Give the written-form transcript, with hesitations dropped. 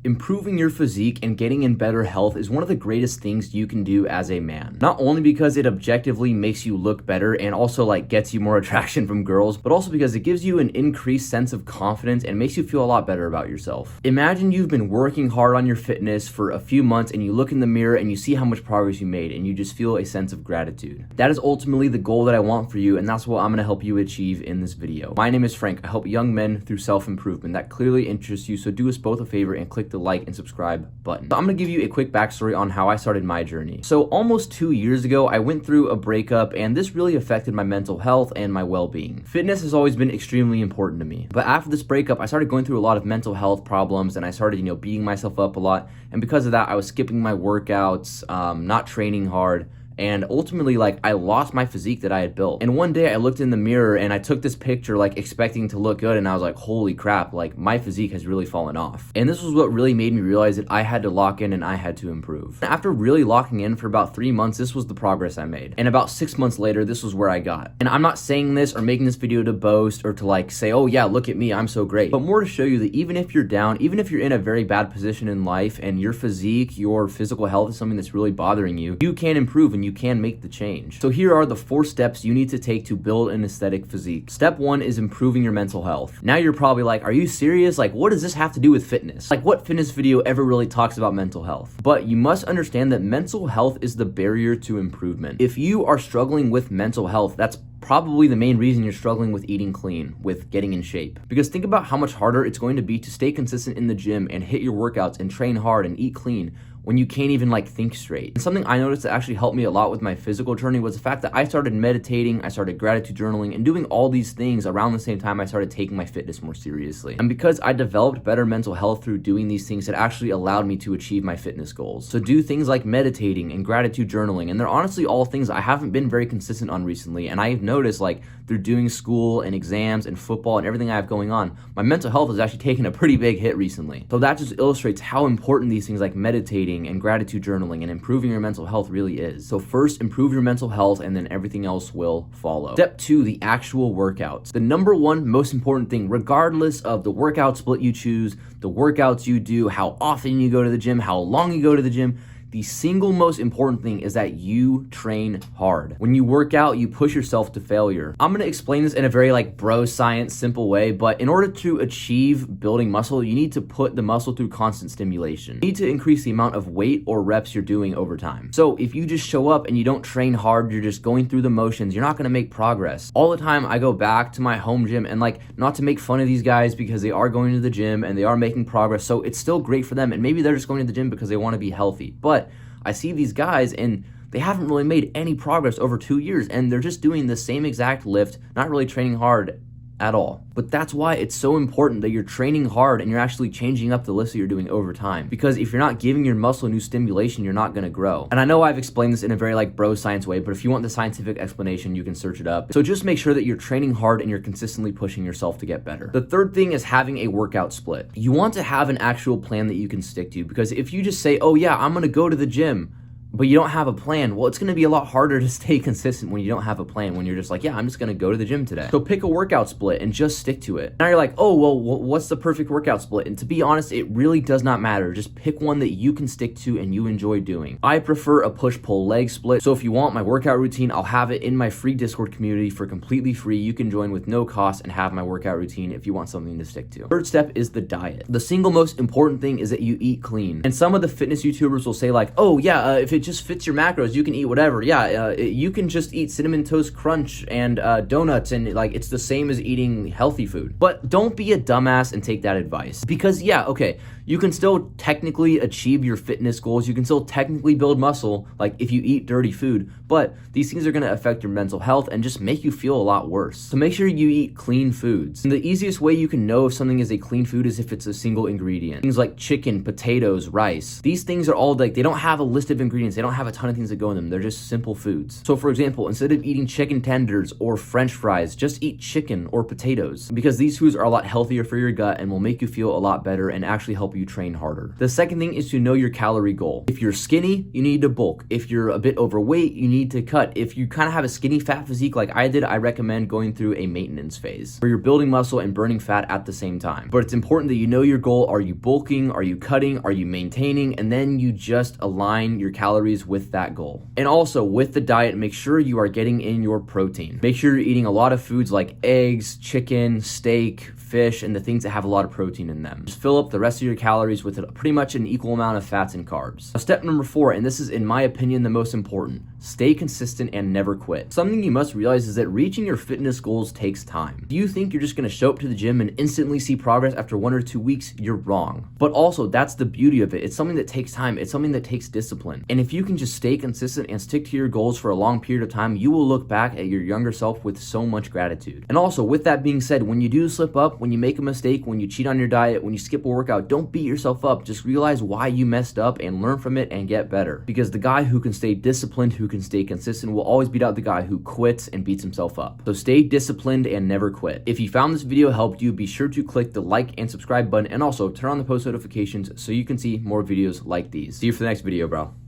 Improving your physique and getting in better health is one of the greatest things you can do as a man. Not only because it objectively makes you look better and also gets you more attraction from girls, but also because it gives you an increased sense of confidence and makes you feel a lot better about yourself. Imagine you've been working hard on your fitness for a few months and you look in the mirror and you see how much progress you made and you just feel a sense of gratitude. That is ultimately the goal that I want for you, and that's what I'm going to help you achieve in this video. My name is Frank. I help young men through self-improvement. That clearly interests you, so do us both a favor and click the like and subscribe button. So I'm gonna give you a quick backstory on how I started my journey. So almost 2 years ago, I went through a breakup, and this really affected my mental health and my well-being. Fitness has always been extremely important to me, but after this breakup, I started going through a lot of mental health problems, and I started, beating myself up a lot. And because of that, I was skipping my workouts, not training hard. And ultimately, I lost my physique that I had built. And one day I looked in the mirror and I took this picture, expecting to look good. And I was like, holy crap, my physique has really fallen off. And this was what really made me realize that I had to lock in and I had to improve. After really locking in for about 3 months, this was the progress I made. And about 6 months later, this was where I got. And I'm not saying this or making this video to boast or to say, oh yeah, look at me, I'm so great. But more to show you that even if you're down, even if you're in a very bad position in life and your physique, your physical health is something that's really bothering you, you can improve and you can make the change. So here are the 4 steps you need to take to build an aesthetic physique. Step 1 is improving your mental health. Now you're probably like, are you serious? What does this have to do with fitness? What fitness video ever really talks about mental health? But you must understand that mental health is the barrier to improvement. If you are struggling with mental health, that's probably the main reason you're struggling with eating clean, with getting in shape. Because think about how much harder it's going to be to stay consistent in the gym and hit your workouts and train hard and eat clean when you can't even think straight. And something I noticed that actually helped me a lot with my physical journey was the fact that I started meditating, I started gratitude journaling, and doing all these things around the same time I started taking my fitness more seriously. And because I developed better mental health through doing these things, it actually allowed me to achieve my fitness goals. So do things like meditating and gratitude journaling, and they're honestly all things I haven't been very consistent on recently, and I've noticed through doing school and exams and football and everything I have going on, my mental health has actually taken a pretty big hit recently. So that just illustrates how important these things like meditating and gratitude journaling and improving your mental health really is. So first, improve your mental health and then everything else will follow. Step 2, the actual workouts. The number one most important thing, regardless of the workout split you choose, the workouts you do, how often you go to the gym, how long you go to the gym, the single most important thing is that you train hard. When you work out, you push yourself to failure. I'm gonna explain this in a very bro science simple way, but in order to achieve building muscle, you need to put the muscle through constant stimulation. You need to increase the amount of weight or reps you're doing over time. So if you just show up and you don't train hard, you're just going through the motions, you're not gonna make progress. All the time I go back to my home gym and not to make fun of these guys because they are going to the gym and they are making progress, so it's still great for them, and maybe they're just going to the gym because they wanna be healthy. But I see these guys and they haven't really made any progress over 2 years, and they're just doing the same exact lift, not really training hard at all. But that's why it's so important that you're training hard and you're actually changing up the lifts that you're doing over time. Because if you're not giving your muscle new stimulation, you're not gonna grow. And I know I've explained this in a very bro science way, but if you want the scientific explanation, you can search it up. So just make sure that you're training hard and you're consistently pushing yourself to get better. The third thing is having a workout split. You want to have an actual plan that you can stick to, because if you just say, oh yeah, I'm gonna go to the gym, but you don't have a plan, well, it's going to be a lot harder to stay consistent when you don't have a plan, when you're just yeah, I'm just going to go to the gym today. So pick a workout split and just stick to it. Now you're like, oh, well, what's the perfect workout split? And to be honest, it really does not matter. Just pick one that you can stick to and you enjoy doing. I prefer a push-pull leg split. So if you want my workout routine, I'll have it in my free Discord community for completely free. You can join with no cost and have my workout routine if you want something to stick to. Third step is the diet. The single most important thing is that you eat clean. And some of the fitness YouTubers will say oh yeah, if it just fits your macros, you can eat whatever. Yeah, you can just eat Cinnamon Toast Crunch and donuts, and it's the same as eating healthy food. But don't be a dumbass and take that advice, because yeah, okay, you can still technically achieve your fitness goals, you can still technically build muscle if you eat dirty food, but these things are going to affect your mental health and just make you feel a lot worse. So make sure you eat clean foods. And the easiest way you can know if something is a clean food is if it's a single ingredient. Things like chicken, potatoes, rice. These things are all they don't have a list of ingredients, they don't have a ton of things that go in them, they're just simple foods. So for example, instead of eating chicken tenders or french fries, just eat chicken or potatoes, because these foods are a lot healthier for your gut and will make you feel a lot better and actually help you you train harder. The second thing is to know your calorie goal. If you're skinny, you need to bulk. If you're a bit overweight, you need to cut. If you kind of have a skinny fat physique like I did, I recommend going through a maintenance phase where you're building muscle and burning fat at the same time. But it's important that you know your goal. Are you bulking? Are you cutting? Are you maintaining? And then you just align your calories with that goal. And also with the diet, make sure you are getting in your protein. Make sure you're eating a lot of foods like eggs, chicken, steak, fish, and the things that have a lot of protein in them. Just fill up the rest of your calories with pretty much an equal amount of fats and carbs. Now, step number 4, and this is in my opinion the most important, stay consistent and never quit. Something you must realize is that reaching your fitness goals takes time. Do you think you're just gonna show up to the gym and instantly see progress after 1 or 2 weeks? You're wrong. But also, that's the beauty of it. It's something that takes time. It's something that takes discipline. And if you can just stay consistent and stick to your goals for a long period of time, you will look back at your younger self with so much gratitude. And also, with that being said, when you do slip up, when you make a mistake, when you cheat on your diet, when you skip a workout, don't beat yourself up. Just realize why you messed up and learn from it and get better. Because the guy who can stay disciplined, who can stay consistent, will always beat out the guy who quits and beats himself up. So stay disciplined and never quit. If you found this video helped you, be sure to click the like and subscribe button, and also turn on the post notifications so you can see more videos like these. See you for the next video, bro.